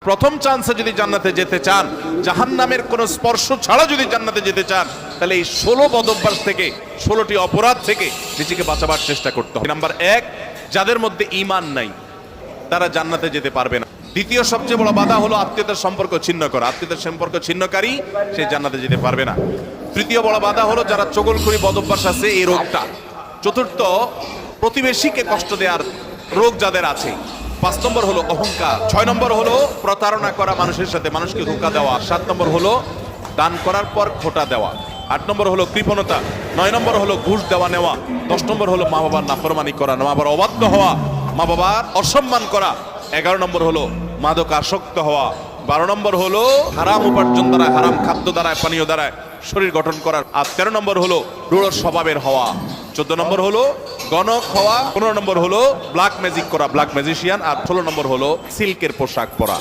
প্রথম চান্সে যদি জান্নাতে যেতে চান, জাহান্নামের কোন স্পর্শ ছাড়া যদি জান্নাতে যেতে চান, তাহলে এই 16 বদঅভ্যাস থেকে, 16টি অপরাধ থেকে নিজেকে বাঁচাবার চেষ্টা করতে হবে। নাম্বার 1, যাদের মধ্যে ঈমান নাই তারা জান্নাতে যেতে পারবে না। দ্বিতীয় সবচেয়ে বড় বাধা হলো আত্মীয়তার সম্পর্ক ছিন্ন করা। আত্মীয়তার সম্পর্ক ছিন্নকারী সে জান্নাতে যেতে পারবে না। তৃতীয় বড় বাধা হলো যারা চগলখড়ি বদঅভ্যাস আছে এই রোগটা। চতুর্থ, প্রতিবেশীকে কষ্ট দেওয়ার রোগ যাদের আছে। 5 নম্বর হলো অহংকার। 6 নম্বর হলো প্রতারণা করা, মানুষের সাথে মানুষকে ধোঁকা দেওয়া। 7 নম্বর হলো দান করার পর খোটা দেওয়া। 8 নম্বর হলো কৃপণতা। 9 নম্বর হলো ঘুষ দেওয়া নেওয়া। 10 নম্বর হলো মা বাবার নাফরমানি করা, মা বাবার অবাধ্য হওয়া, মা বাবার অসম্মান করা। 11 নম্বর হলো মাদকাসক্ত হওয়া। 12 নম্বর হলো হারাম উপার্জন দ্বারা, হারাম খাদ্য দ্বারা, পানীয় দ্বারা শরীর গঠন করার। আর 13 নম্বর হলো রূঢ় স্বভাবের হওয়া। 14 নম্বর হলো গণক হওয়া। 15 নম্বর হলো ব্ল্যাক ম্যাজিক করা, ব্ল্যাক ম্যাজিশিয়ান। আর 16 নম্বর হলো সিল্কের পোশাক পরা।